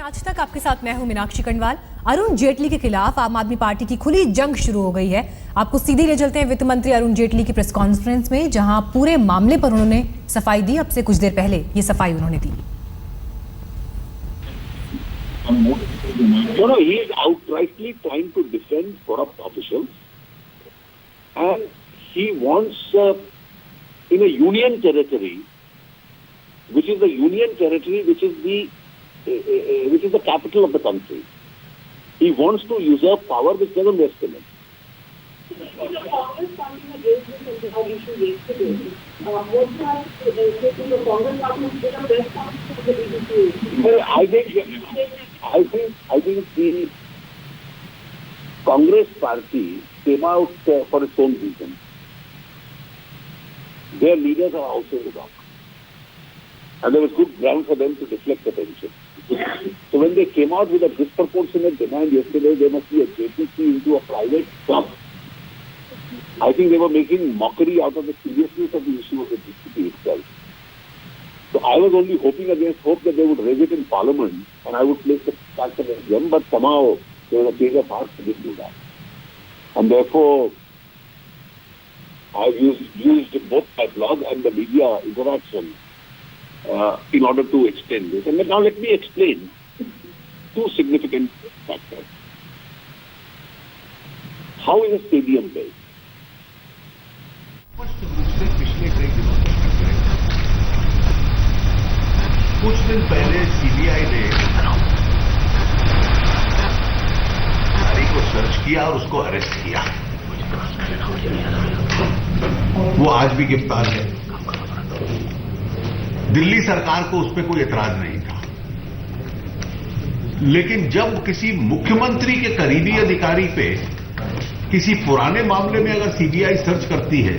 आज तक आपके साथ मैं हूं मीनाक्षी कंडवाल। अरुण जेटली के खिलाफ आम आदमी पार्टी की खुली जंग शुरू हो गई है। आपको सीधे ले चलते हैं वित्त मंत्री अरुण जेटली की प्रेस कॉन्फ्रेंस में, जहां पूरे मामले पर उन्होंने सफाई दी। अब से कुछ देर पहले ये सफाई उन्होंने दी। No, he is outrightly trying to defend corrupt officials, and he wants, in a union territory, which is the capital of the country, he wants to usurp power which doesn't rest in him. I think the Congress party came out for its own reasons. Their leaders are also in the dock, and there was good ground for them to deflect attention. So when they came out with a disproportionate demand yesterday, there must be a JPC into a private club. I think they were making mockery out of the seriousness of the issue of the DCP itself. So I was only hoping against hope that they would raise it in Parliament and I would place the fact against them, but somehow there was a change of heart to do that. And therefore, I've used both my blog and the media interaction in order to extend this. And now let me explain two significant factors. How is a stadium built? पिछले कई दिनों से कुछ दिन पहले CBI ने नारी को सर्च किया और उसको अरेस्ट किया। वो आज भी गिरफ्तार है। दिल्ली सरकार को उस पर कोई एतराज नहीं था, लेकिन जब किसी मुख्यमंत्री के करीबी अधिकारी पे किसी पुराने मामले में अगर सीबीआई सर्च करती है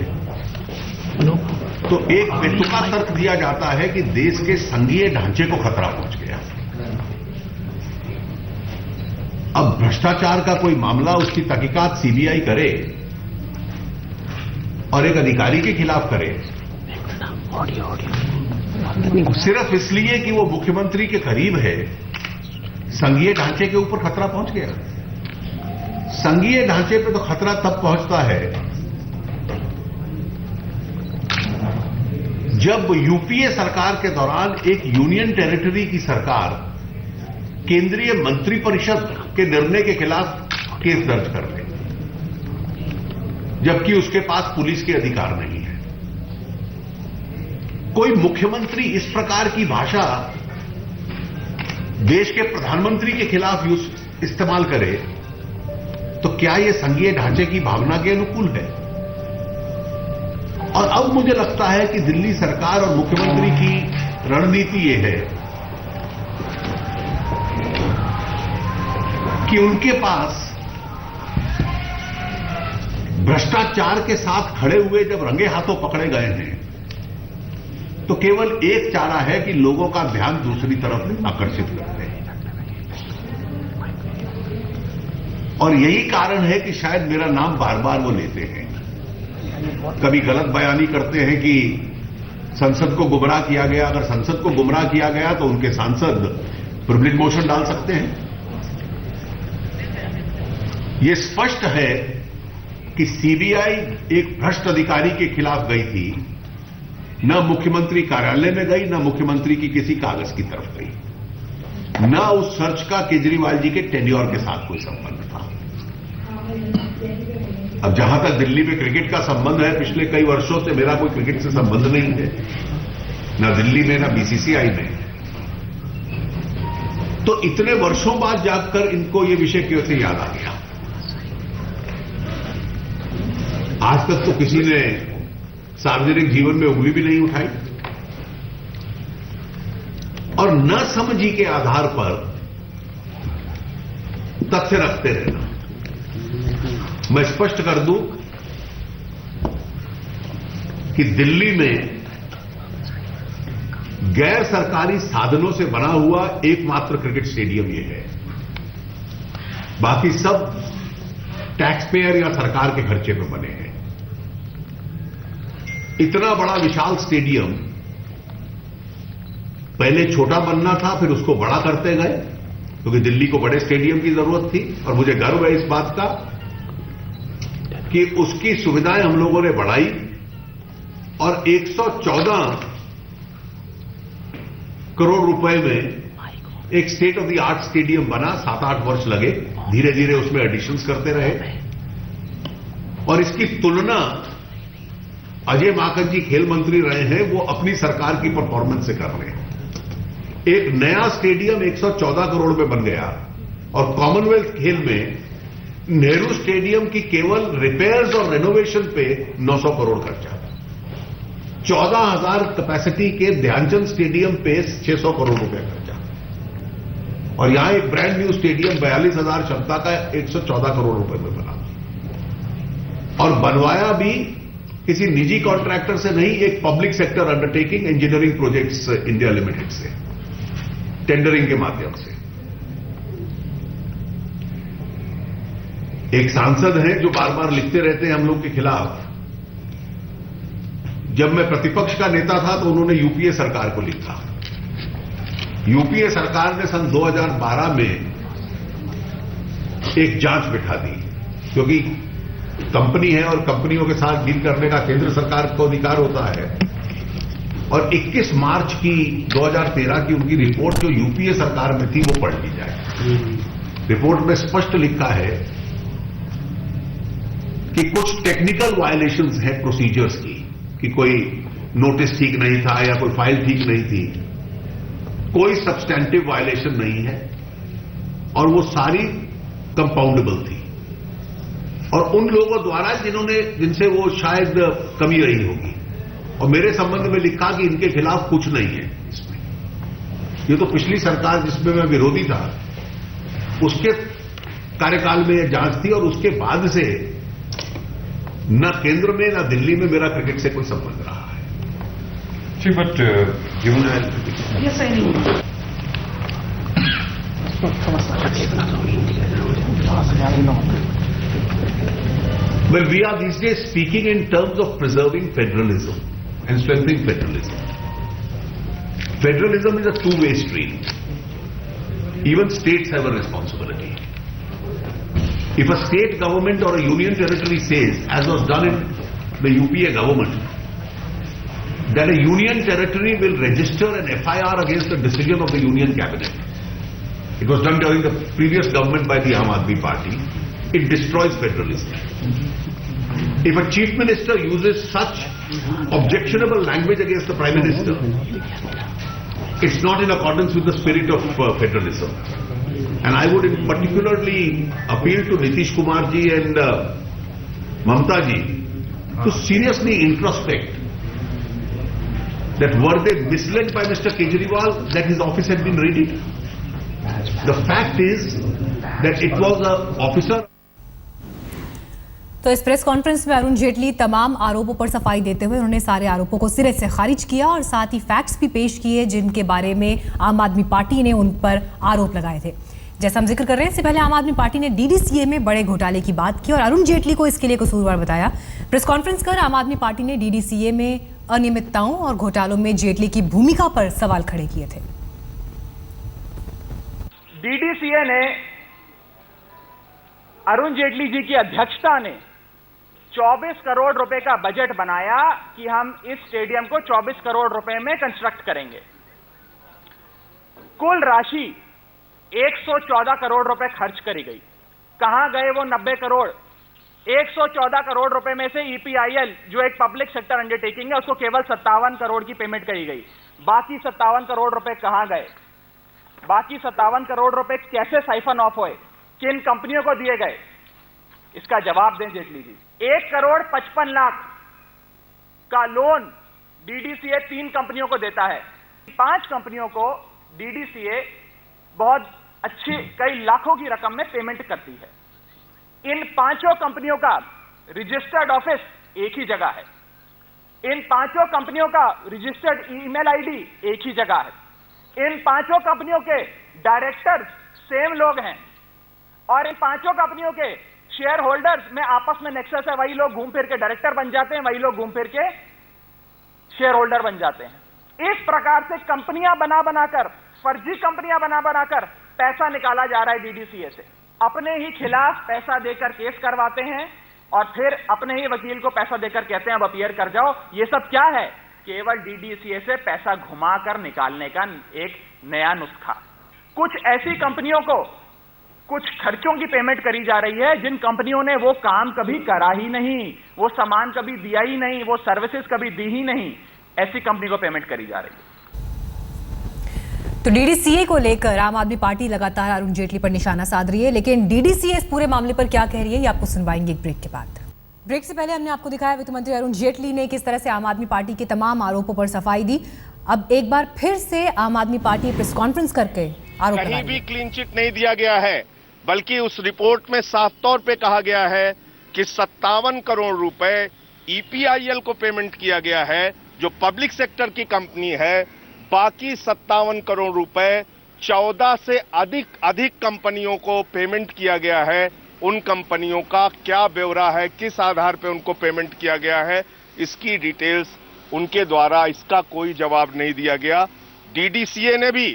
तो एक बेतुका तर्क दिया जाता है कि देश के संघीय ढांचे को खतरा पहुंच गया। अब भ्रष्टाचार का कोई मामला, उसकी तहकीकात सीबीआई करे और एक अधिकारी के खिलाफ करे सिर्फ इसलिए कि वो मुख्यमंत्री के करीब है, संघीय ढांचे के ऊपर खतरा पहुंच गया। संघीय ढांचे पे तो खतरा तब पहुंचता है जब यूपीए सरकार के दौरान एक यूनियन टेरिटरी की सरकार केंद्रीय मंत्रिपरिषद के निर्णय के खिलाफ केस दर्ज कर ले, जबकि उसके पास पुलिस के अधिकार नहीं है। कोई मुख्यमंत्री इस प्रकार की भाषा देश के प्रधानमंत्री के खिलाफ इस्तेमाल करे तो क्या यह संघीय ढांचे की भावना के अनुकूल है? और अब मुझे लगता है कि दिल्ली सरकार और मुख्यमंत्री की रणनीति ये है कि उनके पास भ्रष्टाचार के साथ खड़े हुए जब रंगे हाथों पकड़े गए हैं तो केवल एक चारा है कि लोगों का ध्यान दूसरी तरफ आकर्षित करते हैं। और यही कारण है कि शायद मेरा नाम बार बार वो लेते हैं। कभी गलत बयानी करते हैं कि संसद को गुमराह किया गया। अगर संसद को गुमराह किया गया तो उनके सांसद प्रिविलेज मोशन डाल सकते हैं। यह स्पष्ट है कि सीबीआई एक भ्रष्ट अधिकारी के खिलाफ गई थी, न मुख्यमंत्री कार्यालय में गई, न मुख्यमंत्री की किसी कागज की तरफ गई, न उस सर्च का केजरीवाल जी के टेन्योर के साथ कोई संबंध था। अब जहां तक दिल्ली में क्रिकेट का संबंध है, पिछले कई वर्षों से मेरा कोई क्रिकेट से संबंध नहीं है, न दिल्ली में न बीसीसीआई में। तो इतने वर्षों बाद जाकर इनको ये विषय कैसे याद आ गया? आज तक तो किसी ने सार्वजनिक जीवन में उंगली भी नहीं उठाई। और न समझी के आधार पर तथ्य रखते रहना। मैं स्पष्ट कर दूं कि दिल्ली में गैर सरकारी साधनों से बना हुआ एकमात्र क्रिकेट स्टेडियम यह है। बाकी सब टैक्स पेयर या सरकार के खर्चे पर बने हैं। इतना बड़ा विशाल स्टेडियम पहले छोटा बनना था, फिर उसको बड़ा करते गए, क्योंकि दिल्ली को बड़े स्टेडियम की जरूरत थी और मुझे गर्व है इस बात का कि उसकी सुविधाएं हम लोगों ने बढ़ाई और 114 करोड़ रुपए में एक state of the art stadium बना। 7-8 वर्ष लगे, धीरे धीरे उसमें एडिशंस करते रहे और इसकी तुलना अजय माकन जी खेल मंत्री रहे हैं, वो अपनी सरकार की परफॉर्मेंस से कर रहे हैं। एक नया स्टेडियम 114 करोड़ में बन गया और कॉमनवेल्थ खेल में नेहरू स्टेडियम की केवल रिपेयर्स और रेनोवेशन पे 900 करोड़ खर्चा, 14,000 कैपेसिटी के ध्यानचंद स्टेडियम पे 600 करोड़ रुपए खर्चा और यहां एक ब्रांड न्यू स्टेडियम 42,000 क्षमता का 114 करोड़ रुपए में बना और बनवाया भी किसी निजी कॉन्ट्रैक्टर से नहीं, एक public sector undertaking engineering projects India limited से टेंडरिंग के माध्यम से। एक सांसद हैं जो बार बार लिखते रहते हैं हम लोग के खिलाफ। जब मैं प्रतिपक्ष का नेता था तो उन्होंने यूपीए सरकार को लिखा। यूपीए सरकार ने सन 2012 में एक जांच बिठा दी, क्योंकि कंपनी है और कंपनियों के साथ डील करने का केंद्र सरकार को अधिकार होता है और 21 मार्च की 2013 की उनकी रिपोर्ट जो यूपीए सरकार में थी वो पढ़ ली जाए। रिपोर्ट में स्पष्ट लिखा है कि कुछ टेक्निकल वायलेशंस हैं प्रोसीजर्स की, कि कोई नोटिस ठीक नहीं था या कोई फाइल ठीक नहीं थी, कोई सब्सटैंटिव वायलेशन नहीं है और वो सारी कंपाउंडेबल थी और उन लोगों द्वारा जिनसे वो शायद कमी रही होगी और मेरे संबंध में लिखा कि इनके खिलाफ कुछ नहीं है इसमें। ये तो पिछली सरकार जिसमें मैं विरोधी था उसके कार्यकाल में यह जांच थी और उसके बाद से न केंद्र में न दिल्ली में मेरा क्रिकेट से कोई संबंध रहा है। See, but given Yes, I know. Well, we are these days speaking in terms of preserving federalism and strengthening federalism. Federalism is a two-way street. Even states have a responsibility. If a state government or a union territory says, as was done in the UPA government, that a union territory will register an FIR against the decision of the union cabinet. It was done during the previous government by the Aam Aadmi Party. It destroys federalism. If a chief minister uses such objectionable language against the prime minister, it's not in accordance with the spirit of federalism. And I would particularly appeal to Nitish Kumar ji and Mamata ji to seriously introspect that were they misled by Mr. Kejriwal that his office had been raided? The fact is that it was an officer. तो इस press conference में अरुण जेटली तमाम आरोपों पर सफाई देते हुए उन्होंने सारे आरोपों को सिरे से खारिज किया और साथ ही फैक्ट्स भी पेश किए जिनके बारे में आम आदमी पार्टी ने उन पर आरोप लगाए थे। जैसा हम जिक्र कर रहे हैं, इससे पहले आम आदमी पार्टी ने डीडीसीए में बड़े घोटाले की बात की और अरुण जेटली को इसके लिए कसूरवार बताया। प्रेस कॉन्फ्रेंस कर आम आदमी पार्टी ने डीडीसीए में अनियमितताओं और घोटालों में जेटली की भूमिका पर सवाल खड़े किए थे। डीडीसीए ने अरुण जेटली जी की अध्यक्षता ने 24 करोड़ रुपए का बजट बनाया कि हम इस स्टेडियम को 24 करोड़ रुपए में कंस्ट्रक्ट करेंगे। कुल राशि 114 करोड़ रुपए खर्च करी गई। कहां गए वो 90 करोड़? 114 करोड़ रुपए में से ईपीआईएल जो एक पब्लिक सेक्टर अंडरटेकिंग है उसको केवल 57 करोड़ की पेमेंट करी गई। बाकी 57 करोड़ रुपए कहां गए? बाकी 57 करोड़ रुपए कैसे साइफन ऑफ हुए? किन कंपनियों को दिए गए? इसका जवाब दें जेटली जी। 1 करोड़ 55 लाख का लोन डीडीसीए 3 कंपनियों को देता है। 5 कंपनियों को डीडीसीए बहुत अच्छी कई लाखों की रकम में पेमेंट करती है। इन 5 कंपनियों का रजिस्टर्ड ऑफिस एक ही जगह है। इन 5 कंपनियों का रजिस्टर्ड ईमेल आईडी एक ही जगह है। इन 5 कंपनियों के डायरेक्टर्स सेम लोग हैं और इन 5 कंपनियों के शेयर होल्डर्स में आपस में नेक्सस है। वही लोग घूम फिर के डायरेक्टर बन जाते हैं, वही लोग घूम फिर के शेयर होल्डर बन जाते हैं। इस प्रकार से कंपनियां बना बनाकर, फर्जी कंपनियां बना बनाकर पैसा निकाला जा रहा है डीडीसीए से, अपने ही खिलाफ पैसा देकर केस करवाते हैं और फिर अपने ही वकील को पैसा देकर कहते हैं अब अपीयर कर जाओ। ये सब क्या है? केवल डीडीसीए से पैसा घुमाकर निकालने का एक नया नुस्खा। कुछ ऐसी कंपनियों को कुछ खर्चों की पेमेंट करी जा रही है जिन कंपनियों ने वो काम कभी करा ही नहीं, वो सामान कभी दिया ही नहीं, वो सर्विसेज कभी दी ही नहीं, ऐसी कंपनी को पेमेंट करी जा रही है। तो डीडीसीए को लेकर आम आदमी पार्टी लगातार अरुण जेटली पर निशाना साध रही है, लेकिन डीडीसीए इस पूरे मामले पर क्या कह रही है ये आपको सुनवाएंगे एक ब्रेक के बाद। ब्रेक से पहले हमने आपको दिखाया वित्त मंत्री अरुण जेटली ने किस तरह से आम आदमी पार्टी के तमाम आरोपों पर सफाई दी। अब एक बार फिर से आम आदमी पार्टी प्रेस कॉन्फ्रेंस करके आरोप कहीं भी क्लीन चिट नहीं दिया गया है, बल्कि उस रिपोर्ट में साफ तौर पे कहा गया है कि 57 करोड़ रुपए ईपीआईएल को पेमेंट किया गया है जो पब्लिक सेक्टर की कंपनी है। बाकी 57 करोड़ रुपए 14 से अधिक कंपनियों को पेमेंट किया गया है। उन कंपनियों का क्या ब्यौरा है, किस आधार पे उनको पेमेंट किया गया है, इसकी डिटेल्स उनके द्वारा इसका कोई जवाब नहीं दिया गया। डीडीसीए ने भी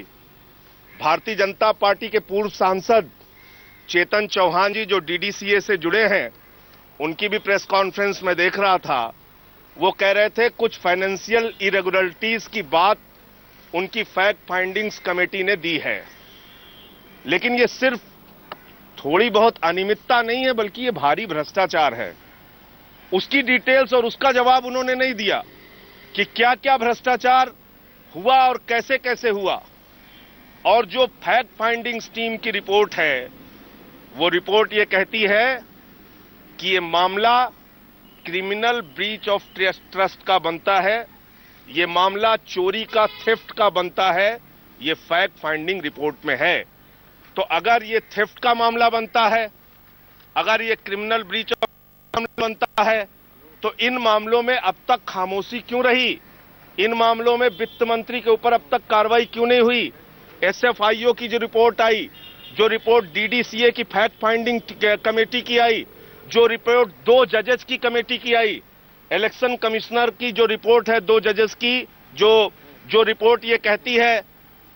भारतीय जनता पार्टी के पूर्व सांसद चेतन चौहान जी जो डीडीसीए से जुड़े हैं, उनकी भी प्रेस कॉन्फ्रेंस में देख रहा था, वो कह रहे थे कुछ फाइनेंशियल इरेगुलरिटीज की बात उनकी फैक्ट फाइंडिंग्स कमेटी ने दी है, लेकिन ये सिर्फ थोड़ी बहुत अनियमितता नहीं है बल्कि ये भारी भ्रष्टाचार है। उसकी डिटेल्स और उसका जवाब उन्होंने नहीं दिया कि क्या क्या भ्रष्टाचार हुआ और कैसे कैसे हुआ। और जो फैक्ट फाइंडिंग्स टीम की रिपोर्ट है, वो रिपोर्ट ये कहती है कि ये मामला क्रिमिनल ब्रीच ऑफ ट्रस्ट का बनता है, ये मामला चोरी का, थेफ्ट का बनता है, ये फैक्ट फाइंडिंग रिपोर्ट में है। तो अगर ये थेफ्ट का मामला बनता है, अगर ये क्रिमिनल ब्रीच ऑफ मामला बनता है, तो इन मामलों में अब तक खामोशी क्यों रही? इन मामलों में वित्त मंत्री के ऊपर अब तक कार्रवाई क्यों नहीं हुई? एसएफआईओ की जो रिपोर्ट आई, जो रिपोर्ट डीडीसीए की फैक्ट फाइंडिंग कमेटी की आई, जो रिपोर्ट 2 जजेस की कमेटी की आई, इलेक्शन कमिश्नर की जो रिपोर्ट है 2 जजेस की, जो रिपोर्ट ये कहती है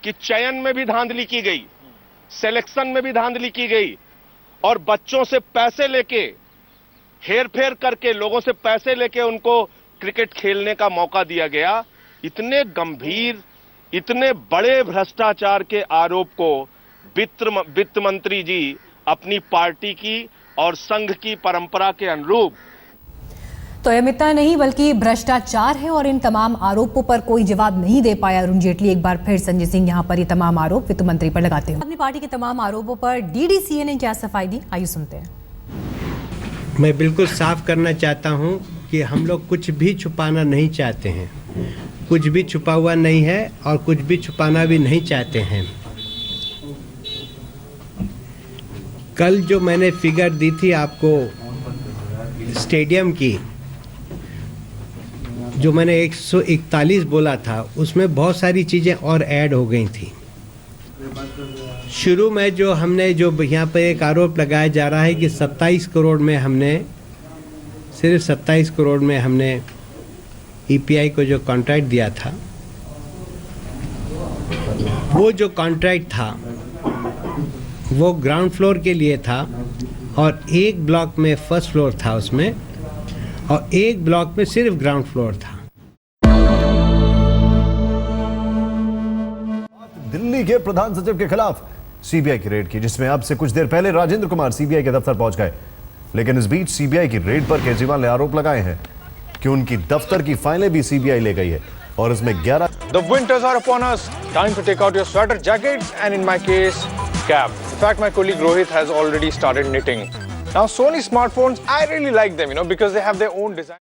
कि चयन में भी धांधली की गई, सिलेक्शन में भी धांधली की गई और बच्चों से पैसे लेके, हेर फेर करके, लोगों से पैसे लेके उनको क्रिकेट खेलने का मौका दिया गया। इतने गंभीर, इतने बड़े भ्रष्टाचार के आरोप को वित्त मंत्री जी अपनी पार्टी की और संघ की परंपरा के अनुरूप तो अमितता नहीं बल्कि भ्रष्टाचार है और इन तमाम आरोपों पर कोई जवाब नहीं दे पाया अरुण जेटली। एक बार फिर संजय सिंह यहां पर ये तमाम आरोप वित्त मंत्री पर लगाते हैं। अपनी पार्टी के तमाम आरोपों पर डीडीसीए ने क्या सफाई दी, आइए सुनते हैं। मैं बिल्कुल साफ करना चाहता हूं कि हम लोग कुछ भी छुपाना नहीं चाहते हैं, कुछ भी छुपा हुआ नहीं है और कुछ भी छुपाना भी नहीं चाहते हैं। कल जो मैंने फिगर दी थी आपको स्टेडियम की, जो मैंने 141 बोला था, उसमें बहुत सारी चीज़ें और ऐड हो गई थी। शुरू में जो हमने यहाँ पर एक आरोप लगाया जा रहा है कि 27 करोड़ में हमने, सिर्फ 27 करोड़ में हमने ईपीआई को जो कॉन्ट्रैक्ट दिया था, वो जो कॉन्ट्रैक्ट था वो ग्राउंड फ्लोर के लिए था और एक ब्लॉक में फर्स्ट फ्लोर था उसमें, और एक ब्लॉक में सिर्फ ग्राउंड फ्लोर था। दिल्ली के प्रधान सचिव के खिलाफ सीबीआई की रेड की, जिसमें अब से कुछ देर पहले राजेंद्र कुमार सीबीआई के दफ्तर पहुंच गए। लेकिन इस बीच सीबीआई की रेड पर केजरीवाल ने आरोप लगाए हैं कि उनकी दफ्तर की फाइलें भी सीबीआई ले गई है और इसमें 11 The winters are upon us. Time to take out your sweater jackets and in my case, cap. In fact, my colleague Rohit has already started knitting. Now, Sony smartphones, I really like them, because they have their own design.